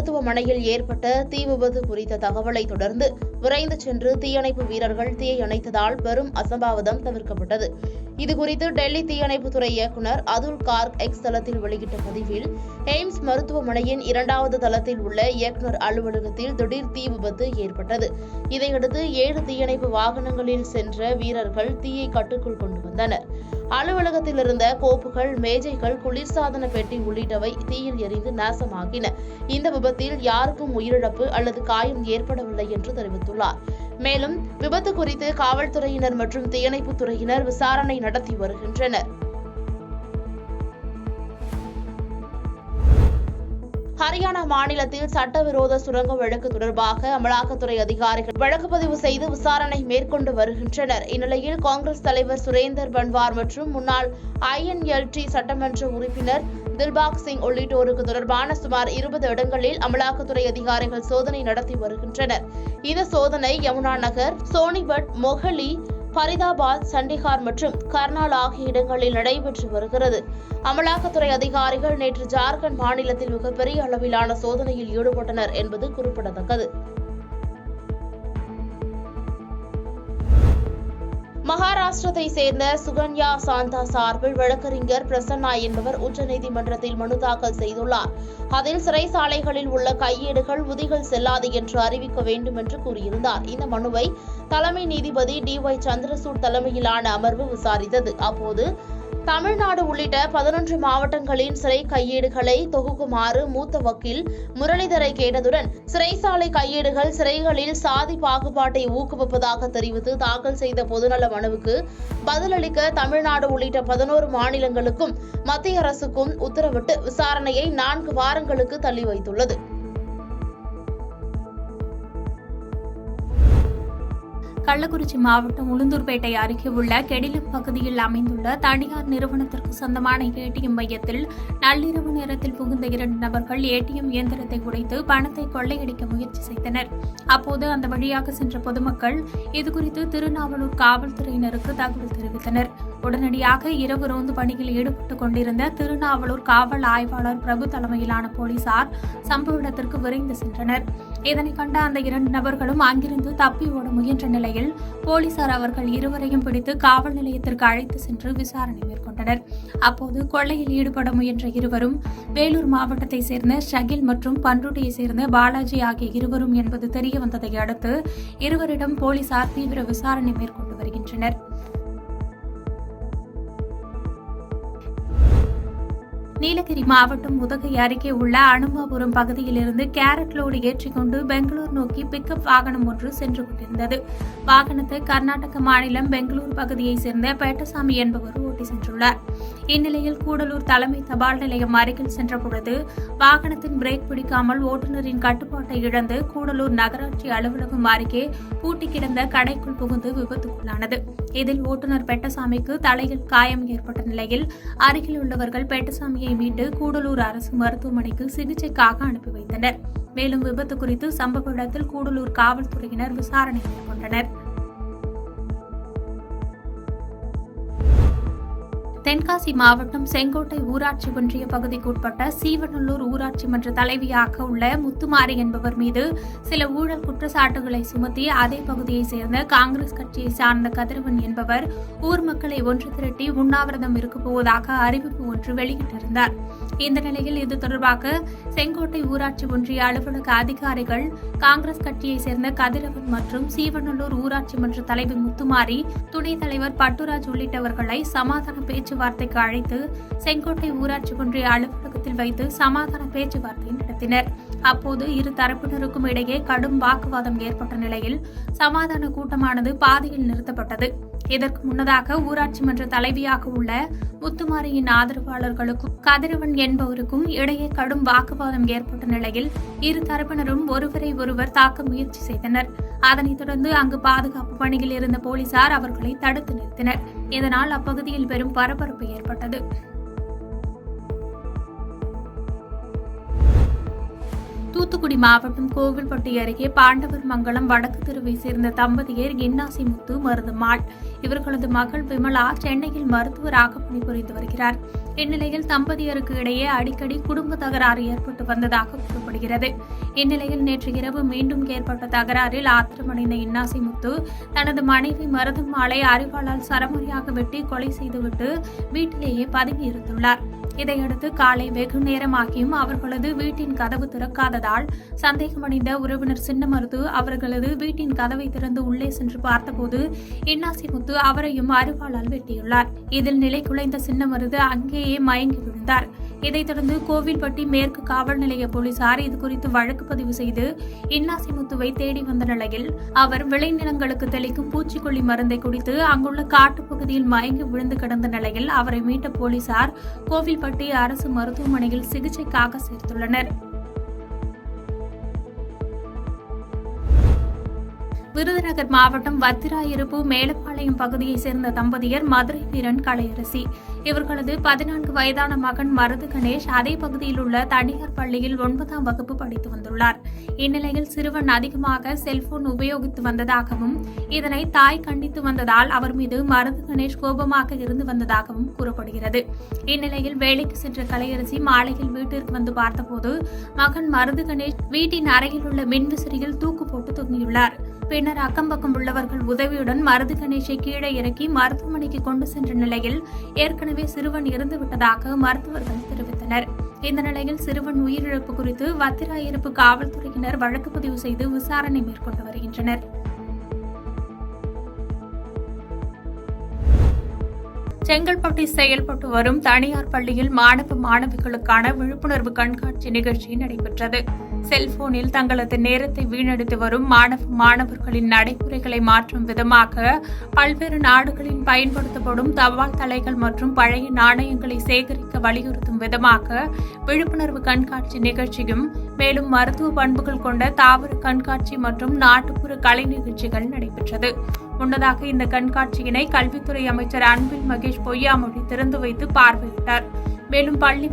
மருத்துவமனையில் ஏற்பட்ட தீ விபத்து குறித்த தகவலை தொடர்ந்து விரைந்து சென்று தீயணைப்பு வீரர்கள் தீயை அணைத்ததால் பெரும் அசம்பாவிதம் தவிர்க்கப்பட்டது. இதுகுறித்து டெல்லி தீயணைப்புத்துறை இயக்குநர் அதுல் கார்க் எக்ஸ் தளத்தில் வெளியிட்ட பதிவில், எய்ம்ஸ் மருத்துவமனையின் 2வது தளத்தில் உள்ள இயக்குநர் அலுவலகத்தில் திடீர் தீ விபத்து ஏற்பட்டது. இதையடுத்து 7 தீயணைப்பு வாகனங்களில் சென்ற வீரர்கள் தீயை கட்டுக்குள் கொண்டு வந்தனர். அலுவலகத்தில் இருந்த கோப்புகள், மேஜைகள், குளிர்சாதன பெட்டி உள்ளிட்டவை தீயில் எரிந்து நாசமாகின. இந்த விபத்தில் யாருக்கும் உயிரிழப்பு அல்லது காயம் ஏற்படவில்லை என்று தெரிவித்துள்ளார். மேலும் விபத்து குறித்து காவல்துறையினர் மற்றும் தீயணைப்புத் துறையினர் விசாரணை நடத்தி வருகின்றனர். ஹரியானா மாநிலத்தில் சட்டவிரோத சுரங்க வழக்கு தொடர்பாக அமலாக்கத்துறை அதிகாரிகள் வழக்கு பதிவு செய்து விசாரணை மேற்கொண்டு வருகின்றனர். இந்நிலையில் காங்கிரஸ் தலைவர் சுரேந்தர் பன்வார் மற்றும் முன்னாள் INLT சட்டமன்ற உறுப்பினர் தில்பாக் சிங் உள்ளிட்டோருக்கு தொடர்பான சுமார் 20 இடங்களில் அமலாக்கத்துறை அதிகாரிகள் சோதனை நடத்தி வருகின்றனர். இந்த சோதனை யமுனா நகர், சோனிபட், மொஹலி, ஃபரிதாபாத், சண்டிகார் மற்றும் கர்னால் ஆகிய இடங்களில் நடைபெற்று வருகிறது. அமலாக்கத்துறை அதிகாரிகள் நேற்று ஜார்க்கண்ட் மாநிலத்தில் மிகப்பெரிய அளவிலான சோதனையில் ஈடுபட்டனர் என்பது குறிப்பிடத்தக்கது. மகாராஷ்டிரத்தை சேர்ந்த சுகன்யா சாந்தா சார்பில் வழக்கறிஞர் பிரசன்னா என்பவர் உச்சநீதிமன்றத்தில் மனு தாக்கல் செய்துள்ளார். அதில் சிறைச்சாலைகளில் உள்ள கையேடுகள், உதிகள் செல்லாது என்று அறிவிக்க வேண்டும் என்று கூறியிருந்தார். இந்த மனுவை தலைமை நீதிபதி DY சந்திரசூட் தலைமையிலான அமர்வு விசாரித்தது. அப்போது தமிழ்நாடு உள்ளிட்ட 11 மாவட்டங்களின் சிறை கையேடுகளை தொகுக்குமாறு மூத்த வக்கீல் முரளிதரை கேட்டதுடன், சிறைச்சாலை கையேடுகள் சிறைகளில் சாதி பாகுபாட்டை ஊக்குவிப்பதாக தெரிவித்து தாக்கல் செய்த பொதுநல மனுவுக்கு பதிலளிக்க தமிழ்நாடு உள்ளிட்ட 11 மாநிலங்களுக்கும் மத்திய அரசுக்கும் உத்தரவிட்டு விசாரணையை 4 வாரங்களுக்கு தள்ளி வைத்துள்ளது. கள்ளக்குறிச்சி மாவட்டம் உளுந்தூர்பேட்டை அருகே உள்ள கெடிலம் பகுதியில் அமைந்துள்ள தனியார் நிறுவனத்திற்கு சொந்தமான ATM மையத்தில் நள்ளிரவு நேரத்தில் புகுந்த 2 நபர்கள் ATM இயந்திரத்தை உடைத்து பணத்தை கொள்ளையடிக்க முயற்சி செய்தனர். அப்போது அந்த வழியாக சென்ற பொதுமக்கள் இதுகுறித்து திருநாவலூர் காவல்துறையினருக்கு தகவல் தெரிவித்தனர். உடனடியாக இரவு ரோந்து பணியில் ஈடுபட்டுக் கொண்டிருந்த திருநாவலூர் காவல் ஆய்வாளர் பிரபு தலைமையிலான போலீசார் சம்பவ இடத்திற்கு விரைந்து சென்றனர். இதனை கண்ட அந்த 2 நபர்களும் அங்கிருந்து தப்பி ஓட முயன்ற நிலையில் போலீசார் அவர்கள் இருவரையும் பிடித்து காவல் நிலையத்திற்கு அழைத்து சென்று விசாரணை மேற்கொண்டனர். அப்போது கொள்ளையில் ஈடுபட முயன்ற இருவரும் வேலூர் மாவட்டத்தை சேர்ந்த ஷகில் மற்றும் பன்ருட்டியை சேர்ந்த பாலாஜி ஆகிய இருவரும் என்பது தெரியவந்ததை அடுத்து இருவரிடம் போலீசார் தீவிர விசாரணை மேற்கொண்டு வருகின்றனர். நீலகிரி மாவட்டம் உதகை அருகே உள்ள அனுமாபுரம் பகுதியிலிருந்து கேரட் லோடு ஏற்றிக்கொண்டு பெங்களூர் நோக்கி பிக்கப் வாகனம் ஒன்று சென்று கொண்டிருந்தது. வாகனத்தை கர்நாடக மாநிலம் பெங்களூர் பகுதியைச் சேர்ந்த பேட்டசாமி என்பவர் ஓட்டி சென்றுள்ளார். இந்நிலையில் கூடலூர் தலைமை தபால் நிலையம் அருகில் சென்றபொழுது வாகனத்தின் பிரேக் பிடிக்காமல் ஓட்டுநரின் கட்டுப்பாட்டை இழந்து கூடலூர் நகராட்சி அலுவலகம் அருகே பூட்டி கிடந்த கடைக்குள் புகுந்து விபத்துக்குள்ளானது. இதில் ஓட்டுநர் பெட்டசாமிக்கு தலையில் காயம் ஏற்பட்ட நிலையில் அருகில் உள்ளவர்கள் பெட்டசாமியை மீட்டு கூடலூர் அரசு மருத்துவமனைக்கு சிகிச்சைக்காக அனுப்பி வைத்தனர். மேலும் விபத்து குறித்து சம்பவ இடத்தில் கூடலூர் காவல்துறையினர் விசாரணை மேற்கொண்டனர். தென்காசி மாவட்டம் செங்கோட்டை ஊராட்சி ஒன்றிய பகுதிக்குட்பட்ட சீவநல்லூர் ஊராட்சி மன்ற தலைவியாக உள்ள முத்துமாரி என்பவர் மீது சில ஊழல் குற்றச்சாட்டுகளை சுமத்தி அதே பகுதியைச் சேர்ந்த காங்கிரஸ் கட்சியை சார்ந்த கதிரவன் என்பவர் ஊர் மக்களை ஒன்று திரட்டி உண்ணாவிரதம் இருக்கப் போவதாக அறிவிப்பு ஒன்று வெளியிட்டிருந்தார். இந்த நிலையில் இது தொடர்பாக செங்கோட்டை ஊராட்சி ஒன்றிய அலுவலக அதிகாரிகள் காங்கிரஸ் கட்சியை சேர்ந்த கதிரவன் மற்றும் சீவநல்லூர் ஊராட்சி மன்ற தலைவர் முத்துமாரி, துணைத் தலைவர் பட்டுராஜ் உள்ளிட்டவர்களை சமாதான பேச்சுவார்த்தைக்கு அழைத்து செங்கோட்டை ஊராட்சி ஒன்றிய அலுவலகத்தில் வைத்து சமாதான பேச்சுவார்த்தை நடத்தினர். அப்போது இரு தரப்பினருக்கும் இடையே கடும் வாக்குவாதம் ஏற்பட்ட நிலையில் சமாதான கூட்டமானது பாதியில் நிறுத்தப்பட்டது. இதற்கு முன்னதாக ஊராட்சி மன்ற தலைவியாக உள்ள முத்துமாரியின் ஆதரவாளர்களுக்கும் கதிரவன் என்பவருக்கும் இடையே கடும் வாக்குவாதம் ஏற்பட்ட நிலையில் இரு தரப்பினரும் ஒருவரை ஒருவர் தாக்க முயற்சி செய்தனர். அதனைத் தொடர்ந்து அங்கு பாதுகாப்பு பணியில் இருந்த போலீசார் அவர்களை தடுத்து நிறுத்தினர். இதனால் அப்பகுதியில் பெரும் பரபரப்பு ஏற்பட்டது. தூத்துக்குடி மாவட்டம் கோவில்பட்டி அருகே பாண்டவர் மங்கலம் வடக்கு தெருவை சேர்ந்த தம்பதியர் இன்னாசி முத்து மருதம்மாள் இவர்களது மகள் விமலா சென்னையில் மருத்துவராக பணிபுரிந்து வருகிறார். இந்நிலையில் தம்பதியருக்கு இடையே அடிக்கடி குடும்ப தகராறு ஏற்பட்டு வந்ததாக கூறப்படுகிறது. இந்நிலையில் நேற்று இரவு மீண்டும் ஏற்பட்ட தகராறில் ஆத்திரமடைந்த இன்னாசி முத்து தனது மனைவி மருதம்மாளை அரிவாளால் சரமாரியாக வெட்டி கொலை செய்துவிட்டு வீட்டிலேயே பதுங்கியிருந்துள்ளார். இதையடுத்து காலை வெகு நேரமாகியும் அவர்களது வீட்டின் கதவு திறக்காததால் சந்தேகமடைந்த உறவினர் சின்னமருது அவர்களது வீட்டின் கதவை திறந்து உள்ளே சென்று பார்த்தபோது இன்னாசி முத்து அவரையும் அரிவாளால் வெட்டியுள்ளார். இதில் நிலை குலைந்த சின்னமருது அங்கேயே மயங்கி விழுந்தார். இதைத் தொடர்ந்து கோவில்பட்டி மேற்கு காவல் நிலைய போலீசார் இதுகுறித்து வழக்கு பதிவு செய்து இன்னாசி முத்துவை தேடி வந்த நிலையில் அவர் விளைநிலங்களுக்கு தெளிக்கும் பூச்சிக்கொல்லி மருந்தை குடித்து அங்குள்ள காட்டுப்பகுதியில் மயங்கி விழுந்து கிடந்த நிலையில் அவரை மீட்ட போலீசார் கோவில்பட்டி அரசு மருத்துவமனையில் சிகிச்சைக்காக சேர்த்துள்ளனர். விருதுநகர் மாவட்டம் வத்திராயிருப்பு மேலப்பாளையம் பகுதியைச் சேர்ந்த தம்பதியர் மதுரை வீரன் கலையரசி. இவர்களது 14 வயதான மகன் மருது கணேஷ் அதே பகுதியில் உள்ள தனியார் பள்ளியில் 9ஆம் வகுப்பு படித்து வந்துள்ளார். இந்நிலையில் சிறுவன் அதிகமாக செல்போன் உபயோகித்து வந்ததாகவும் இதனை தாய் கண்டித்து வந்ததால் அவர் மீது மருது கணேஷ் கோபமாக இருந்து வந்ததாகவும் கூறப்படுகிறது. இந்நிலையில் வேலைக்கு சென்ற கலையரசி மாலையில் வீட்டிற்கு வந்து பார்த்தபோது மகன் மருது கணேஷ் வீட்டின் அறையில் உள்ள மின்விசிறியில் தூக்கு போட்டு தொங்கியுள்ளார். பின்னர் அக்கம்பக்கம் உள்ளவர்கள் உதவியுடன் மருது கணேஷை கீழே இறக்கி மருத்துவமனைக்கு கொண்டு சென்ற நிலையில் ஏற்கனவே சிறுவன் இறந்துவிட்டதாக மருத்துவர்கள் தெரிவித்தனர். இந்த நிலையில் சிறுவன் உயிரிழப்பு குறித்து வத்திராயிருப்பு காவல்துறையினர் வழக்கு பதிவு செய்து விசாரணை மேற்கொண்டு வருகின்றனர். செங்கல்பட்டில் செயல்பட்டு வரும் தனியார் பள்ளியில் மாணவ மாணவிகளுக்கான விழிப்புணர்வு கண்காட்சி நிகழ்ச்சி நடைபெற்றது. செல்போனில் தங்களது நேரத்தை வீணடித்து வரும் மாணவர்களின் நடைமுறைகளை மாற்றும் விதமாக பல்வேறு நாடுகளில் பயன்படுத்தப்படும் தபால் தலைகள் மற்றும் பழைய நாணயங்களை சேகரிக்க வலியுறுத்தும் விதமாக விழிப்புணர்வு கண்காட்சி நிகழ்ச்சியும் மேலும் மருத்துவ பண்புகள் கொண்ட தாவர கண்காட்சி மற்றும் நாட்டுப்புற கலை நிகழ்ச்சிகள் நடைபெற்றது. முன்னதாக இந்த கண்காட்சியினை கல்வித்துறை அமைச்சர் அன்பில் மகேஷ் பொய்யாமொழி திறந்து வைத்து பார்வையிட்டார். மேலும் பள்ளி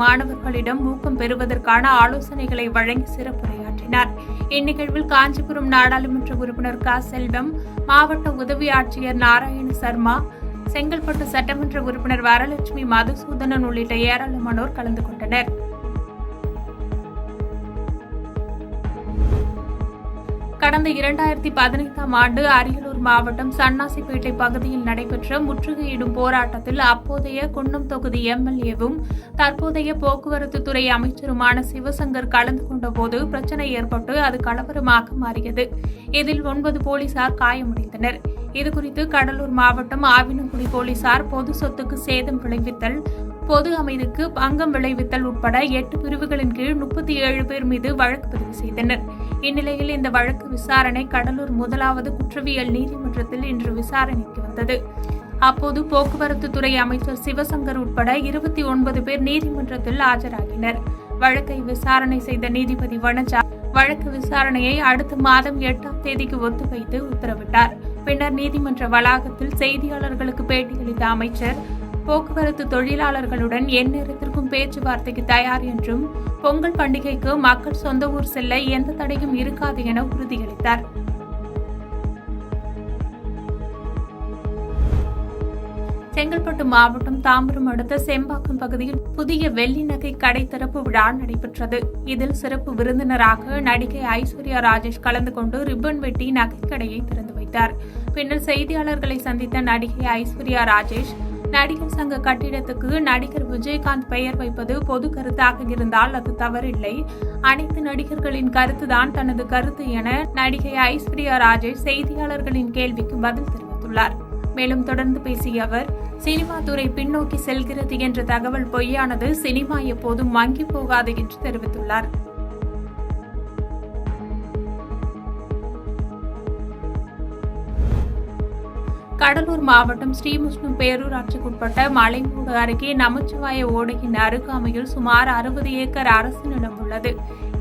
மாணவர்களிடம் ஊக்கம் பெறுவதற்கான ஆலோசனைகளை வழங்கி சிறப்புரையாற்றினார். இந்நிகழ்வில் காஞ்சிபுரம் நாடாளுமன்ற உறுப்பினர் க. செல்வம், மாவட்ட உதவி ஆட்சியர் நாராயண சர்மா, செங்கல்பட்டு சட்டமன்ற உறுப்பினர் வரலட்சுமி மதுசூதனன் உள்ளிட்ட ஏராளமானோர் கலந்து கொண்டனர். கடந்த 2015ஆம் ஆண்டு அரியலூர் மாவட்டம் சன்னாசிப்பேட்டை பகுதியில் நடைபெற்ற முற்றுகையிடும் போராட்டத்தில் அப்போதைய குன்னம் தொகுதி எம்எல்ஏவும் தற்போதைய போக்குவரத்து துறை அமைச்சருமான சிவசங்கர் கலந்து கொண்டபோது பிரச்சினை ஏற்பட்டு அது கலவரமாக மாறியது. இதில் 9 போலீசார் காயமடைந்தனர். இதுகுறித்து கடலூர் மாவட்டம் ஆவினங்குடி போலீசார் பொது சொத்துக்கு சேதம் விளைவித்தல், பொது அமைதிக்கு பங்கம் விளைவித்தல் உட்பட 8 பிரிவுகளின் கீழ் 37 பேர் மீது வழக்கு பதிவு செய்தனர். இந்நிலையில் இந்த வழக்கு விசாரணை கடலூர் 1வது குற்றவியல் நீதிமன்றத்தில் இன்று விசாரணைக்கு வந்தது. அப்போது போக்குவரத்து துறை அமைச்சர் சிவசங்கர் உட்பட 29 பேர் நீதிமன்றத்தில் ஆஜராகினர். வழக்கை விசாரணை செய்த நீதிபதி வனஜா வழக்கு விசாரணையை அடுத்த மாதம் 8ஆம் தேதிக்கு ஒத்திவைத்து உத்தரவிட்டார். பின்னர் நீதிமன்ற வளாகத்தில் செய்தியாளர்களுக்கு பேட்டியளித்த அமைச்சர் போக்குவரத்து தொழிலாளர்களுடன் எந்நேரத்திற்கும் பேச்சுவார்த்தைக்கு தயார் என்றும் பொங்கல் பண்டிகைக்கு மக்கள் சொந்த ஊர் செல்ல எந்த தடையும் இருக்காது என உறுதியளித்தார். செங்கல்பட்டு மாவட்டம் தாம்பரம் அடுத்த செம்பாக்கம் பகுதியில் புதிய வெள்ளி நகை கடை திறப்பு விழா நடைபெற்றது. இதில் சிறப்பு விருந்தினராக நடிகை ஐஸ்வர்யா ராஜேஷ் கலந்து கொண்டு ரிப்பன் வெட்டி நகைக்கடையை திறந்து வைத்தார். பின்னர் செய்தியாளர்களை சந்தித்த நடிகை ஐஸ்வர்யா ராஜேஷ், நடிகர் சங்க கட்டிடத்துக்கு நடிகர் விஜயகாந்த் பெயர் வைப்பது பொது கருத்தாக இருந்தால் அது தவறில்லை. அனைத்து நடிகர்களின் கருத்துதான் தனது கருத்து என நடிகை ஐஸ்வர்யா ராஜேஷ் செய்தியாளர்களின் கேள்விக்கு பதில் தெரிவித்துள்ளார். மேலும் தொடர்ந்து பேசிய அவர், சினிமா துறை பின்னோக்கி செல்கிறது என்ற தகவல் பொய்யானது, சினிமா எப்போதும் மங்கி போகாது என்று தெரிவித்துள்ளார். கடலூர் மாவட்டம் ஸ்ரீமுஷ்ணம் பேரூராட்சிக்குட்பட்ட மலைமூடு அருகே நமச்சிவாய ஓடையின் அருகாமையில் சுமார் 60 ஏக்கர் அரசு நிலம் உள்ளது.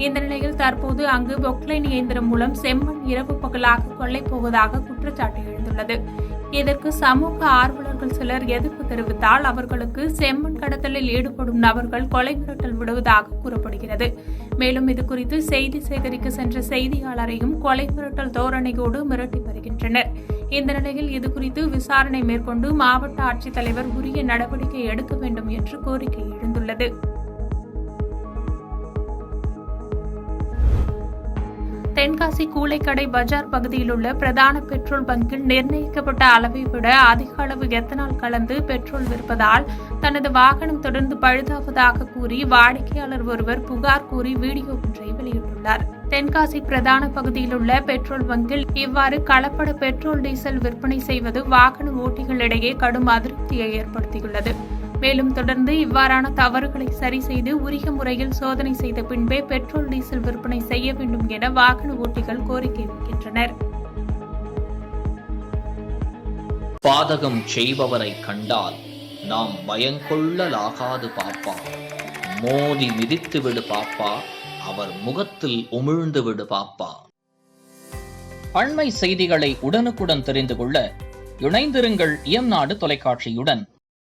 இந்த நிலையில் தற்போது அங்கு பொக்லைன் இயந்திரம் மூலம் செம்மண் இரவு பகலாக கொள்ளை போவதாக குற்றச்சாட்டு எழுந்துள்ளது. இதற்கு சமூக ஆர்வலர்கள் சிலர் எதிர்ப்பு தெரிவித்தால் அவர்களுக்கு செம்மண் கடத்தலில் ஈடுபடும் நபர்கள் கொலை மிரட்டல் விடுவதாக கூறப்படுகிறது. மேலும் இதுகுறித்து செய்தி சேகரிக்க சென்ற செய்தியாளரையும் கொலை மிரட்டல் தோரணையோடு மிரட்டி வருகின்றனர். இந்த நிலையில் இதுகுறித்து விசாரணை மேற்கொண்டு மாவட்ட ஆட்சித்தலைவர் உரிய நடவடிக்கை எடுக்க வேண்டும் என்று கோரிக்கை எழுந்துள்ளது. தென்காசி கூளைக்கடை பஜார் பகுதியில் உள்ள பிரதான பெட்ரோல் பங்கில் நிர்ணயிக்கப்பட்ட அளவை விட அதிக அளவு எத்தனால் கலந்து பெட்ரோல் விற்பதால் தனது வாகனம் தொடர்ந்து பழுதாவதாக கூறி வாடிக்கையாளர் ஒருவர் புகார் கூறி வீடியோ ஒன்றை வெளியிட்டுள்ளார். தென்காசி பிரதான பகுதியில் உள்ள பெட்ரோல் பங்கில் இவ்வாறு கலப்பட பெட்ரோல் டீசல் விற்பனை செய்வது வாகன ஓட்டிகளிடையே கடும் அதிருப்தியை ஏற்படுத்தியுள்ளது. மேலும் தொடர்ந்து இவ்வாறான தவறுகளை சரி செய்து உரிய முறையில் சோதனை செய்த பின்பே பெட்ரோல் டீசல் விற்பனை செய்ய வேண்டும் என வாகன ஓட்டிகள் கோரிக்கை வைக்கின்றனர். பாதகம் செய்பவரை கண்டால் நாம் பயங்கொள்ளலாகாது பாப்பா, மோதி மிதித்து விடு பாப்பா, அவர் முகத்தில் உமிழ்ந்து விடு பாப்பா. அண்மை செய்திகளை உடனுக்குடன் தெரிந்து கொள்ள இணைந்திருங்கள் இயம்நாடு தொலைக்காட்சியுடன்.